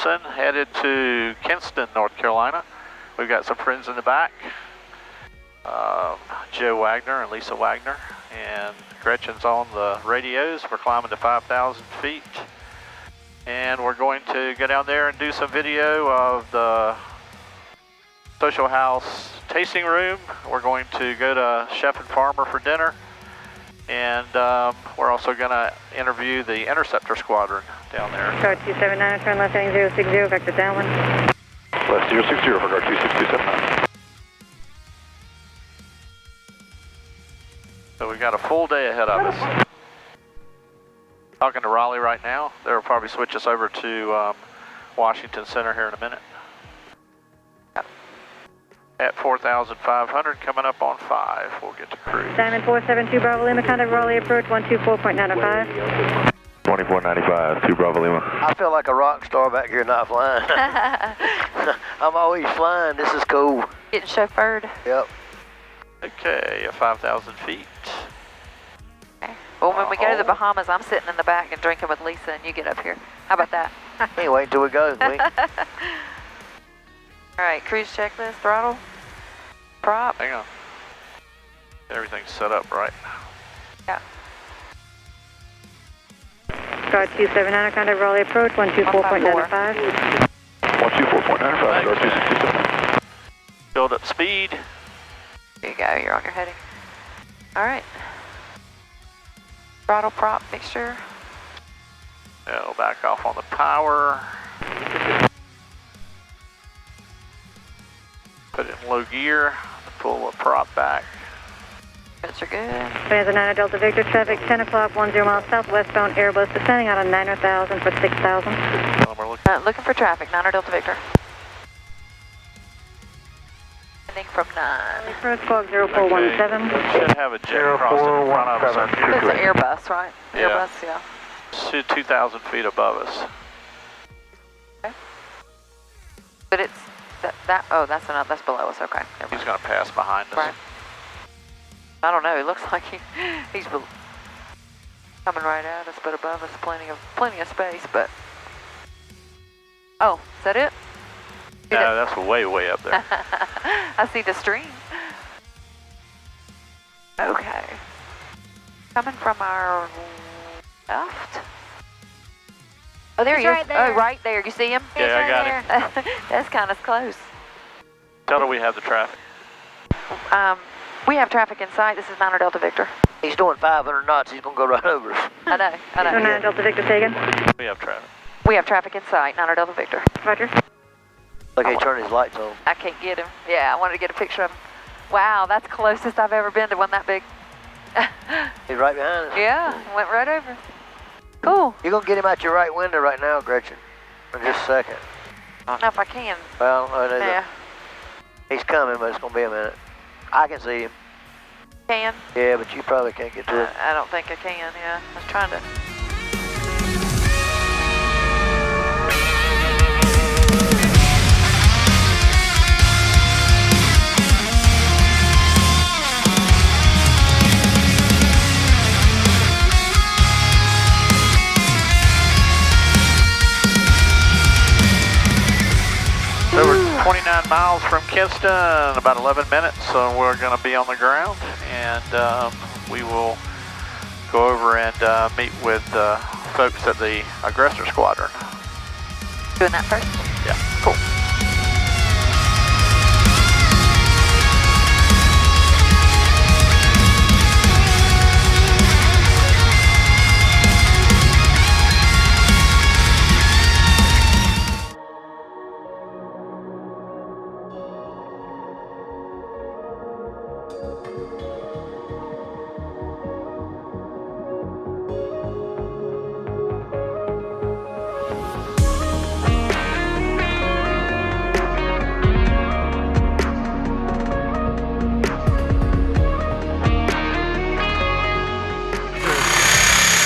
person headed to Kinston, North Carolina. We've got some friends in the back. Joe Wagner and Lisa Wagner, and Gretchen's on the radios. We're climbing to 5,000 feet, and we're going to go down there and do some video of the social house tasting room. We're going to go to Chef and Farmer for dinner, and we're also going to interview the Interceptor Squadron down there. Guard 279, turn left heading 060, vector downwind. Left 060 for guard 26279. So we've got a full day ahead of us. Talking to Raleigh right now. They'll probably switch us over to Washington Center here in a minute. At 4,500, coming up on 5, we'll get to cruise. Diamond 472 Bravo Lima, contact Raleigh approach 124.905. 2495, 2 Bravo Lima. I feel like a rock star back here not flying. I'm always flying, this is cool. Getting chauffeured. Yep. Okay, at 5,000 feet. Okay. Well, when we go to the Bahamas, I'm sitting in the back and drinking with Lisa, and you get up here. How about that? Hey, wait until we go. All right, cruise checklist, throttle, prop. Hang on. Everything's set up right. Yeah. Guard 279, contact Raleigh approach 124.905. 124.95, guard 26279. Build up speed. There you go, you're on your heading. All right. Throttle, prop, mixture. Yeah, we'll back off on the power. Put it in low gear. Pull the prop back. Roads are good. Bonanza 9 Delta Victor, traffic 10 o'clock, 10 miles southwestbound Airbus, descending out on 9,000 for 6,000. Looking for traffic, 9 Delta Victor. Landing from 9. Approach squawk 0417. Should have a jet crossing in front of us. It's an Airbus, right? Yeah. Airbus, yeah. 2,000 feet above us. Okay. But it's that's below us. Okay. He's going to pass behind us. Right. I don't know. It looks like he's coming right at us, but above us, plenty of space. But oh, is that it? No, that's way up there. I see the stream. Okay. Coming from our left. Oh, there he is. Right there. Oh, right there. You see him? Yeah, I got him. That's kind of close. Tell her we have the traffic. We have traffic in sight. This is 9 Delta Victor. He's doing 500 knots, he's going to go right over us. I know. 9 Delta Victor taken. We have traffic. We have traffic in sight. 9 Delta Victor. Roger. Look, he turned his lights on. I can't get him. Yeah, I wanted to get a picture of him. Wow, that's the closest I've ever been to one that big. He's right behind us. Yeah, went right over. Cool. You're going to get him out your right window right now, Gretchen. In just a second. I don't know if I can. Well, Yeah. He's coming, but it's going to be a minute. I can see him. Can? Yeah, but you probably can't get to it. I don't think I can, yeah. I was trying to. So we're 29 miles from Kinston, about 11 minutes, so we're going to be on the ground, and we will go over and meet with folks at the Aggressor Squadron. Doing that first? Yeah, cool.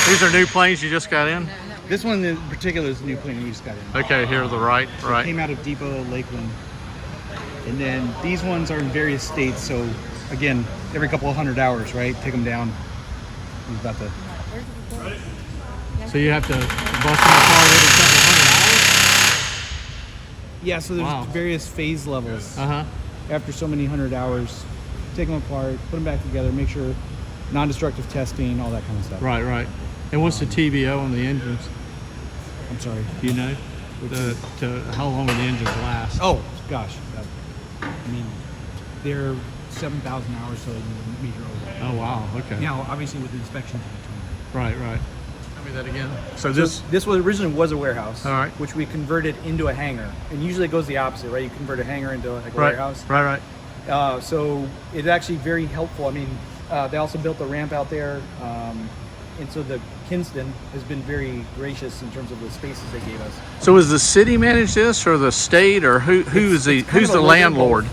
These are new planes you just got in? This one in particular is a new plane we just got in. Okay, here to the right, So right. It came out of Depot, Lakeland. And then these ones are in various states, so again, every couple of 100 hours, right? Take them down. He's about to... So you have to bust them apart every couple 100 hours? Yeah, so there's Wow. various phase levels. Uh-huh. After so many 100 hours, take them apart, put them back together, make sure non-destructive testing, all that kind of stuff. Right, right. And what's the TBO on the engines? I'm sorry. Do you know? How long will the engines last? Oh, gosh. I mean, they're 7,000 hours, so you meet your over. Oh, wow. Okay. Now, obviously with inspections in between. Right, right. Tell me that again. So This was originally was a warehouse, All right. which we converted into a hangar. And usually it goes the opposite, right? You convert a hangar into like a right, warehouse. right, right. So it's actually very helpful. I mean, they also built a ramp out there. And so the Kinston has been very gracious in terms of the spaces they gave us. So is the city manage this, or the state, or who's the landlord?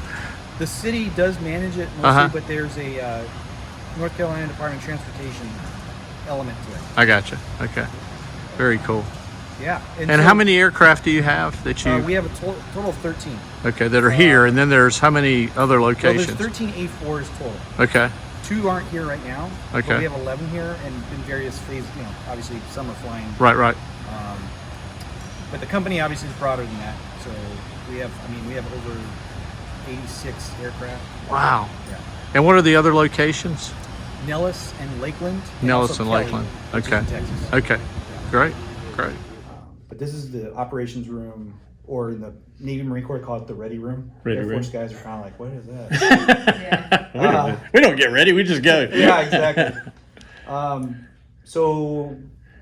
The city does manage it mostly, but there's a North Carolina Department of Transportation element to it. I gotcha. Okay. Very cool. Yeah. And so, how many aircraft do you have that you? We have a total of 13. Okay, that are here, and then there's how many other Well, locations? there's 13 A4s total. Okay. 2 aren't here right now. Okay. But we have 11 here, and in various phases. You know, obviously some are flying. Right, right. But the company obviously is broader than that. So we have over 86 aircraft. Wow. Yeah. And what are the other locations? Nellis and Lakeland. Nellis also and Kelly, Lakeland. which is Okay. in Texas. Okay. Great. Great. But this is the operations room, or in the Navy Marine Corps call it the ready room. Ready Air room. Force guys are kind of like, what is that? We don't get ready. We just go. Yeah, exactly. So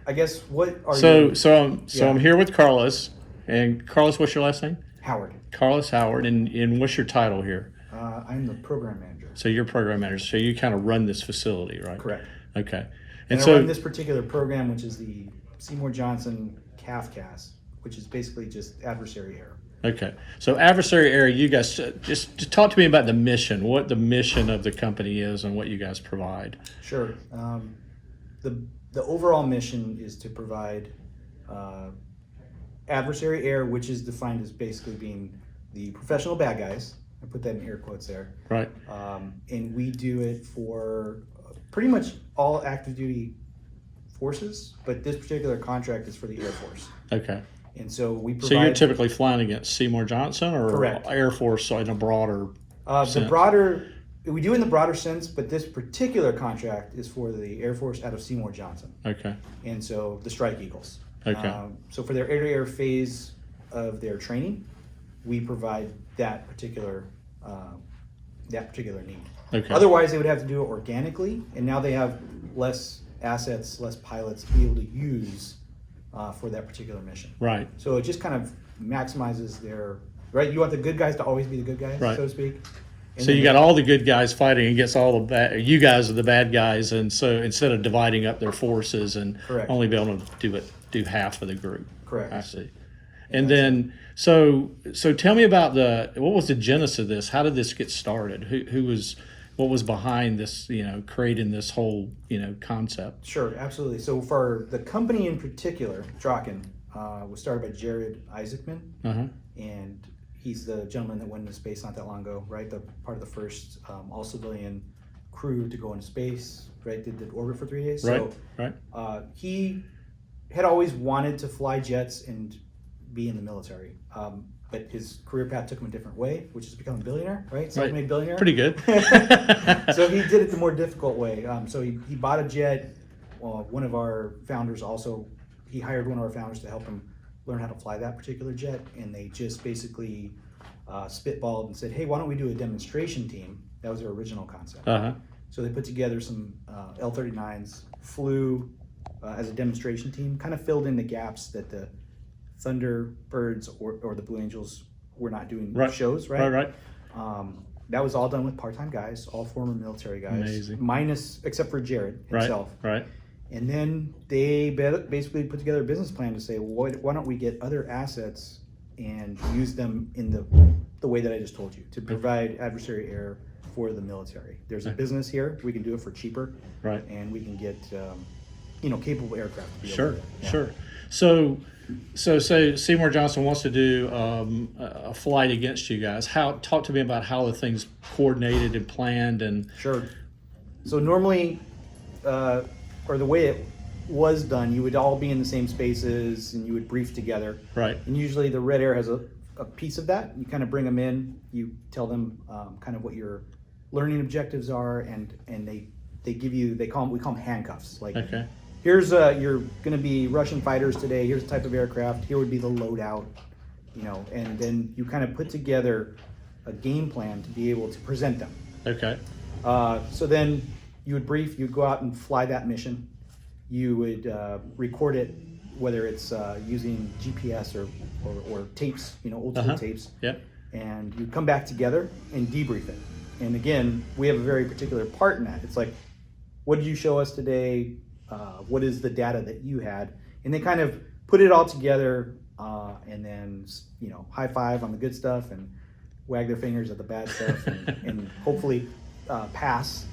I guess what are you? So Yeah. I'm here with Carlos. And Carlos, what's your last name? Howard. Carlos Howard. And what's your title here? I'm the program manager. So you're program manager. So you kind of run this facility, right? Correct. Okay. And I so run this particular program, which is the Seymour Johnson CAFCAS, which is basically just adversary air. okay. So adversary area, you guys just talk to me about the mission. What the mission of the company is and what you guys provide. Sure. The overall mission is to provide adversary air, which is defined as basically being the professional bad guys. I put that in air quotes there. Right. And we do it for pretty much all active duty forces, but this particular contract is for the Air Force. Okay. And so we provide. So you're typically flying against Seymour Johnson or Correct. Air Force in a broader sense? The broader, we do in the broader sense, but this particular contract is for the Air Force out of Seymour Johnson. Okay. And so the Strike Eagles. Okay. So for their air-to-air phase of their training, we provide that particular need. Okay. Otherwise, they would have to do it organically, and now they have less assets, less pilots to be able to use for that particular mission. Right. So it just kind of maximizes their, right? You want the good guys to always be the good guys, Right. so to speak. And So then you got all the good guys fighting against all the bad. You guys are the bad guys, and so instead of dividing up their forces and Correct. only be able to do half of the group. Correct. I see. And then so tell me about what was the genesis of this? How did this get started? What was behind this? Creating this whole concept. Sure, absolutely. So for the company in particular, Draken, was started by Jared Isaacman, and he's the gentleman that went into space not that long ago, right? The part of the first all civilian crew to go into space, right? Did orbit for 3 days. Right. So Right. he had always wanted to fly jets and be in the military. But his career path took him a different way, which is becoming a billionaire, right? Self-made billionaire. Pretty good. So he did it the more difficult way. So he bought a jet. One of our founders he hired one of our founders to help him learn how to fly that particular jet. And they just basically spitballed and said, hey, why don't we do a demonstration team? That was their original concept. So they put together some L-39s, flew as a demonstration team, kind of filled in the gaps that the Thunderbirds or the Blue Angels were not doing shows, right? Right. That was all done with part-time guys, all former military guys. Amazing. Except for Jared himself. Right. And then they basically put together a business plan to say, well, why don't we get other assets and use them in the way that I just told you, to provide adversary air for the military. There's a business here. We can do it for cheaper. Right. And we can get, capable aircraft. To be able Sure. to do it. Yeah. Sure. So Seymour Johnson wants to do a flight against you guys. Talk to me about how the thing's coordinated and planned and. Sure. So normally, or the way it was done, you would all be in the same spaces and you would brief together. Right. And usually the Red Air has a piece of that. You kind of bring them in, you tell them kind of what your learning objectives are, and they give you, we call them handcuffs. Like, Okay. here's you're going to be Russian fighters today. Here's the type of aircraft. Here would be the loadout, you know, and then you kind of put together a game plan to be able to present them. Okay. So then you would brief, you'd go out and fly that mission. You would record it, whether it's using GPS or tapes, you know, old school tapes. Yep. And you come back together and debrief it. And again, we have a very particular part in that. It's like, what did you show us today? What is the data that you had? And they kind of put it all together, and then, you know, high five on the good stuff and wag their fingers at the bad stuff, and hopefully pass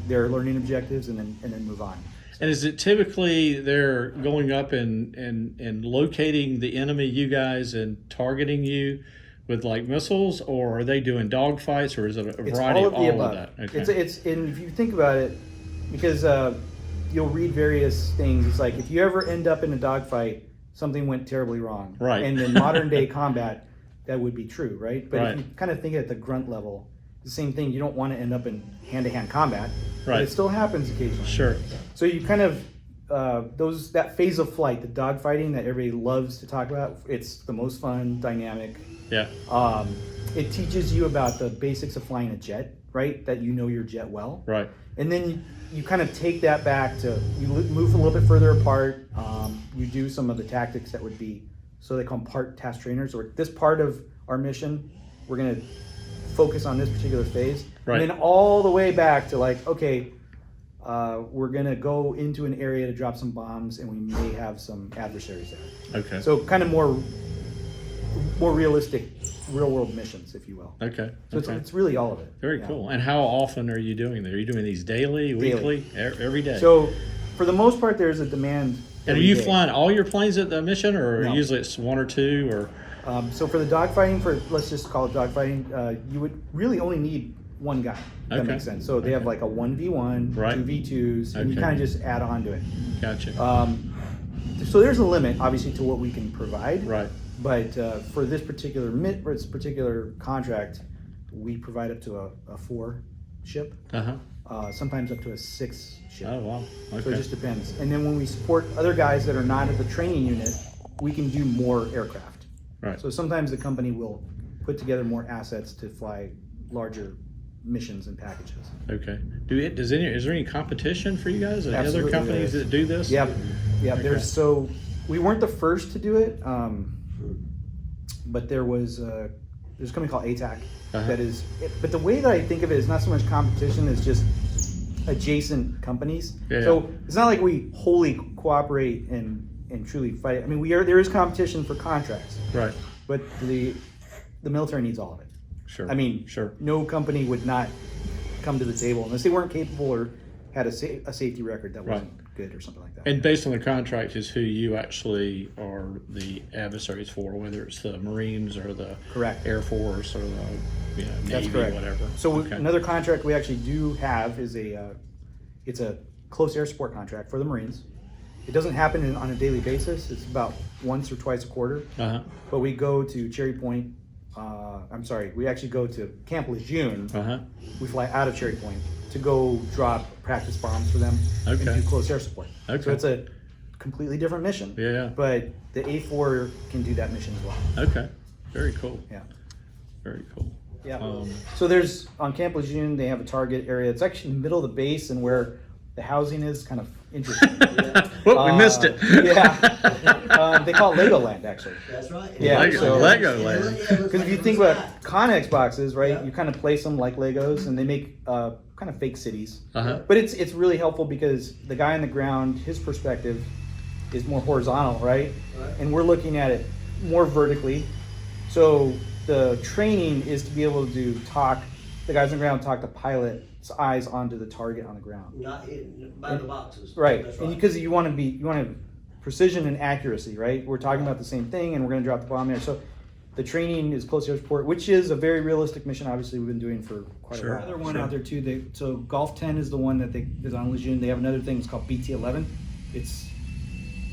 their learning objectives, and then move on. And is it typically they're going up and locating the enemy, you guys, and targeting you with like missiles, or are they doing dogfights, or is it a variety of all of that? Okay. It's and if you think about it, because you'll read various things. It's like if you ever end up in a dogfight, something went terribly wrong. Right. And in modern day combat, that would be true, right? But Right. if you kind of think at the grunt level, the same thing. You don't want to end up in hand-to-hand combat. Right. But it still happens occasionally. Sure. So you kind of that phase of flight, the dogfighting that everybody loves to talk about. It's the most fun, dynamic. Yeah. It teaches you about the basics of flying a jet, right? That you know your jet well. Right. And then you kind of take that back to, you move a little bit further apart. You do some of the tactics that would be, so they call them part task trainers, or this part of our mission, we're going to focus on this particular phase. Right. And then all the way back to like, okay, we're going to go into an area to drop some bombs, and we may have some adversaries there. Okay. So kind of more realistic, real world missions, if you will. Okay. So Okay. it's really all of it. Very Yeah. cool. And how often are you doing that? Are you doing these daily, weekly, every day? So for the most part, there's a demand. And are every you day. flying all your planes at the mission, or No. usually it's one or two, or? So for the dogfighting, let's just call it dogfighting, you would really only need one guy. That Okay. makes sense. So they have like a 1v1, Right. 2v2s, and you Okay. kind of just add on to it. Gotcha. So there's a limit, obviously, to what we can provide. Right. But for this particular contract, we provide up to a 4 ship, sometimes up to a 6 ship. Oh, wow. So it Okay. just depends. And then when we support other guys that are not at the training unit, we can do more aircraft. Right. So sometimes the company will put together more assets to fly larger missions and packages. Okay. Is there any competition for you guys? Are there other Absolutely companies there is. that do this? Yep. Okay. So we weren't the first to do it, but there's a company called ATAC that is. But the way that I think of it is not so much competition; it's just adjacent companies. Yeah. So it's not like we wholly cooperate and truly fight. I mean, there is competition for contracts, Right. but the military needs all of it. Sure. I mean, sure. no company would not come to the table unless they weren't capable or had a safety record that wasn't good or something like that. And based on the contract is who you actually are the adversaries for, whether it's the Marines or the Correct. Air Force or the Navy, That's correct. whatever. So Okay. another contract we actually do have is it's a close air support contract for the Marines. It doesn't happen on a daily basis. It's about once or twice a quarter. But we go to Cherry Point. We actually go to Camp Lejeune. We fly out of Cherry Point to go drop practice bombs for them and Okay. do close air support. Okay. So it's a completely different mission. Yeah. But the A4 can do that mission as well. Okay. Very cool. Yeah. Very cool. Yeah. So there's on Camp Lejeune, they have a target area. It's actually in the middle of the base and where the housing is kind of interesting. Well, we missed it. Yeah. They call it Legoland, actually. That's right. Yeah, Lego land. Because if you think about Connex boxes, right, you kind of place them like Legos, and they make kind of fake cities. But it's really helpful because the guy on the ground, his perspective is more horizontal, right? And we're looking at it more vertically. So the training is to be able to talk, the guys on the ground talk the pilot's eyes onto the target on the ground. Not by the boxes. Right, That's and because you want to have precision and accuracy, right? We're talking about the same thing, and we're going to drop the bomb there. So the training is close air support, which is a very realistic mission. Obviously, we've been doing for quite a while. Another one out there too. So Golf 10 is the one that is on Lejeune. They have another thing. It's called BT11. It's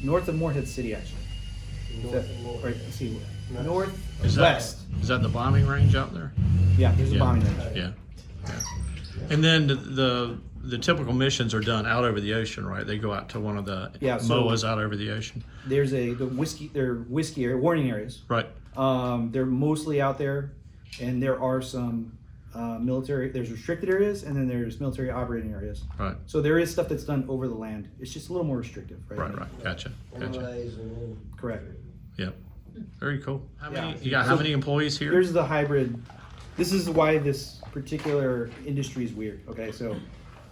north of Morehead City, actually. Right, let's see, north, Is west. Is that the bombing range out there? Yeah, there's a bombing range. Yeah. And then the typical missions are done out over the ocean, right? They go out to one of the MOAs out over the oceon. There's they're whiskey area, warning areas. Right. They're mostly out there, and there are some military. There's restricted areas, and then there's military operating areas. Right. So there is stuff that's done over the land. It's just a little more restrictive, right? Right. Gotcha. Correct. Yep. Very cool. How many? Yeah. You got how many employees here? Here's the hybrid. This is why this particular industry is weird. Okay, so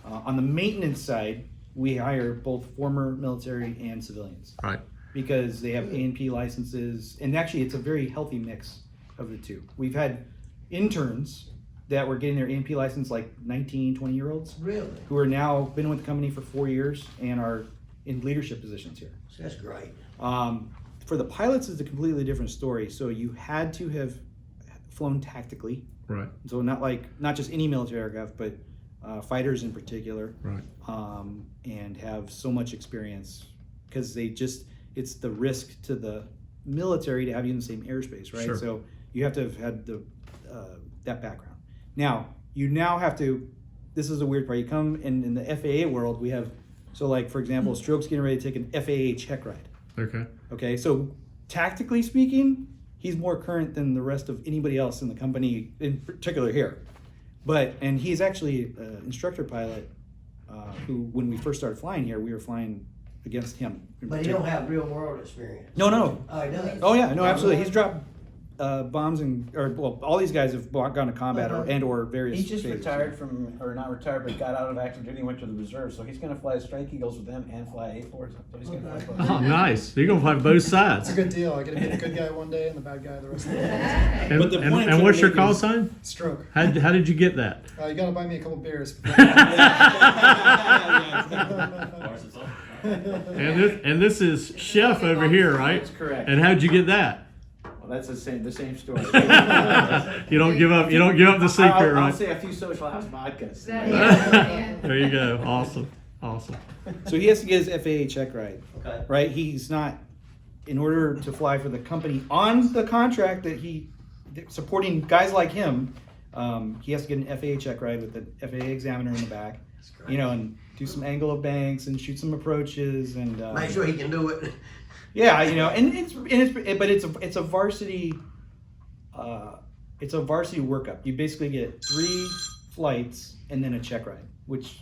on the maintenance side, we hire both former military and civilians. Right. Because they have A&P licenses, and actually it's a very healthy mix of the two. We've had interns that were getting their A&P license, like 19, 20-year-olds. Really? Who are now been with the company for 4 years and are in leadership positions here. That's great. For the pilots, it's a completely different story. So you had to have flown tactically. Right. So not just any military aircraft, but fighters in particular. Right. And have so much experience because it's the risk to the military to have you in the same airspace, right? Sure. So you have to have had that background. Now, you have to, this is a weird part, you come in the FAA world, we have, so like for example, Stroke's getting ready to take an FAA check ride. Okay, so tactically speaking, he's more current than the rest of anybody else in the company, in particular here. And he's actually an instructor pilot who, when we first started flying here, we were flying against him. But you don't have real world experience. No. Oh, he does? Oh yeah, no, absolutely. He's dropped bombs all these guys have gone to combat or various. He just phases. retired from, or not retired, but got out of active duty and went to the reserve. So he's going to fly Strike Eagles with them and fly A4s. So he's going to fly both. Oh, nice. You're going to fly both sides. It's a good deal. I get to be the good guy one day and the bad guy the rest of the day. And what's your call sign? Stroke. How did you get that? You got to buy me a couple beers. And this is Chef over here, right? That's correct. And how'd you get that? Well, that's the same story. You don't give up the secret, I'll right? say a few social house vodkas. There you go. Awesome. So he has to get his FAA check ride. Okay. Right? He's not, in order to fly for the company on the contract that supporting guys like him, he has to get an FAA check ride with the FAA examiner in the back. And do some angle of banks and shoot some approaches and make sure he can do it. Yeah, it's a varsity workup. You basically get 3 flights and then a check ride, which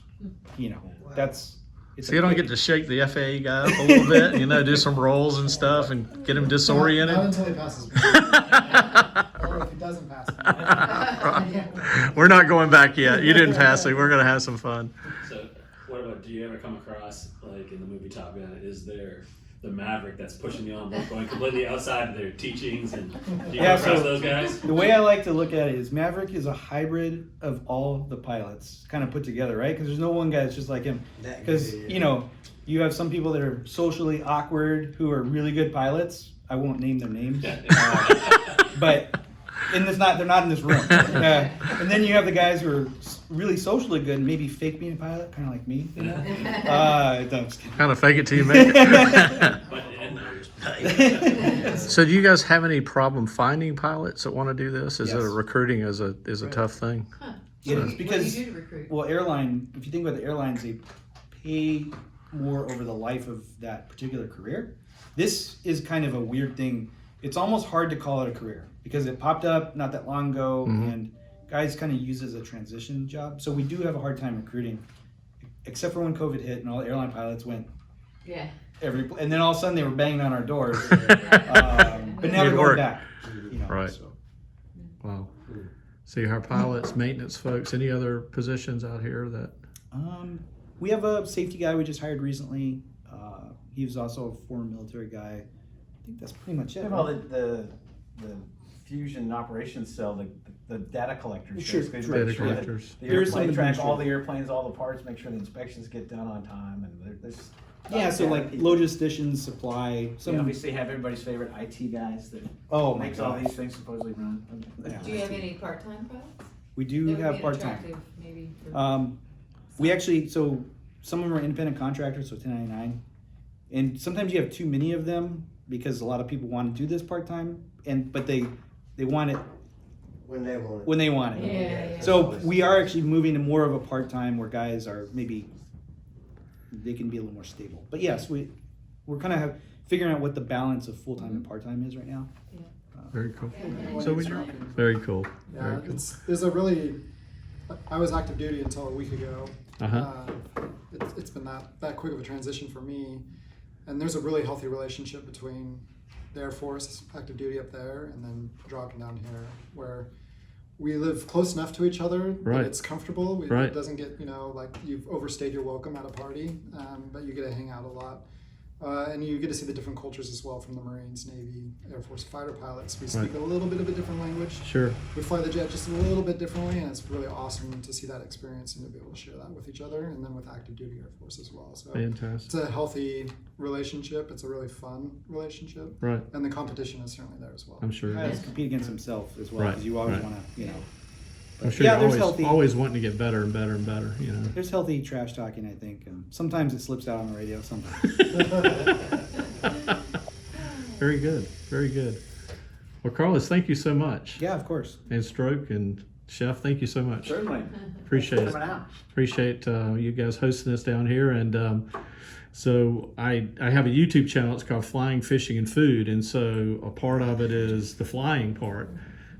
that's. So you don't get to shake the FAA guy up a little bit, do some rolls and stuff and get him disoriented? Not until he passes. Or if he doesn't pass. We're not going back yet. You didn't pass it. We're going to have some fun. So what about, do you ever come across, like in the movie Top Gun, is there the Maverick that's pushing the envelope, going completely outside their teachings, and do you come across those guys? The way I like to look at it is Maverick is a hybrid of all the pilots kind of put together, right? Because there's no one guy that's just like him. Because, you have some people that are socially awkward who are really good pilots. I won't name their names. But they're not in this room. And then you have the guys who are really socially good and maybe fake being a pilot, kind of like me. Kind of fake it till you make it. So do you guys have any problem finding pilots that want to do this? Is it recruiting is a tough thing? Yeah, it's because if you think about the airlines, they pay more over the life of that particular career. This is kind of a weird thing. It's almost hard to call it a career because it popped up not that long ago, and guys kind of use it as a transition job. So we do have a hard time recruiting, except for when COVID hit and all the airline pilots went. Yeah. And then all of a sudden they were banging on our doors. But now they're going back. Right. So. Wow. So our pilots, maintenance folks, any other positions out here that? We have a safety guy we just hired recently. He was also a former military guy. I think that's pretty much it. Well, the fusion operations cell, the data collectors. Sure. Data collectors. The airplane track all the airplanes, all the parts, make sure the inspections get done on time, and there's. So like logisticians, supply. You obviously have everybody's favorite IT guys that makes all these things supposedly run. Do you have any part-time pilots? We do have part-time. Maybe. We actually, so some of them are independent contractors, so 1099. And sometimes you have too many of them, because a lot of people want to do this part-time, but they want it When they want it. when they want it. Yeah. So we are actually moving to more of a part-time where guys are maybe, they can be a little more stable. But yes, we're kind of figuring out what the balance of full-time and part-time is right now. Very cool. So very cool. Yeah, Very cool. it's a really. I was active duty until a week ago. It's been that quick of a transition for me, and there's a really healthy relationship between the Air Force active duty up there and then dropping down here, where we live close enough to each other that it's comfortable. It doesn't get, like you've overstayed your welcome at a party, but you get to hang out a lot. And you get to see the different cultures as well from the Marines, Navy, Air Force fighter pilots. We speak a little bit of a different language. Sure. We fly the jet just a little bit differently, and it's really awesome to see that experience and to be able to share that with each other, and then with active duty Air Force as well. So Fantastic. It's a healthy relationship. It's a really fun relationship. Right. And the competition is certainly there as well. I'm sure. He has to compete against himself as well, because you always want to, I'm sure you're always wanting to get better and better and better, There's healthy trash talking, I think, and sometimes it slips out on the radio, sometimes. Very good, very good. Well, Carlos, thank you so much. Yeah, of course. And Stroke and Chef, thank you so much. Certainly. Appreciate it. Appreciate you guys hosting us down here. And so I have a YouTube channel. It's called Flying, Fishing, and Food. And so a part of it is the flying part.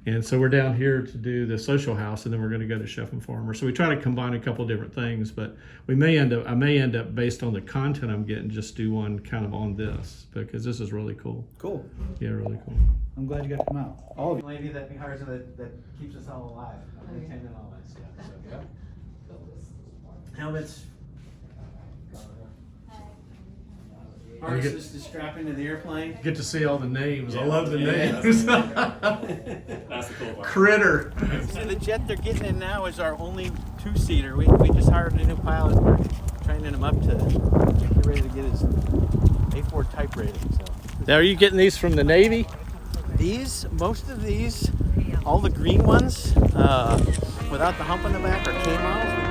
And so we're down here to do the social house, and then we're going to go to Chef and Farmer. So we try to combine a couple of different things, but I may end up based on the content I'm getting, just do one kind of on this, because this is really cool. Cool. Yeah, really cool. I'm glad you got to come out. All of you. Lady that hires that keeps us all alive, attending all that stuff. So, yep. Helmets. Harnesses to strap into the airplane. Get to see all the names. I love the That's names. the cool part. Critter. So the jet they're getting in now is our only two-seater. We just hired a new pilot. We're training him up to get ready to get his A4 type rating. So. Now, are you getting these from the Navy? Most of these, all the green ones, without the hump on the back, are K models.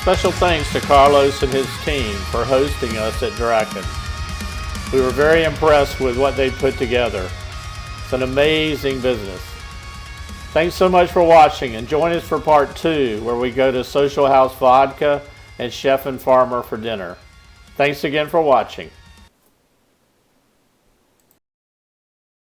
Special thanks to Carlos and his team for hosting us at Draken. We were very impressed with what they put together. It's an amazing business. Thanks so much for watching, and join us for part 2, where we go to Social House Vodka and Chef and Farmer for dinner. Thanks again for watching.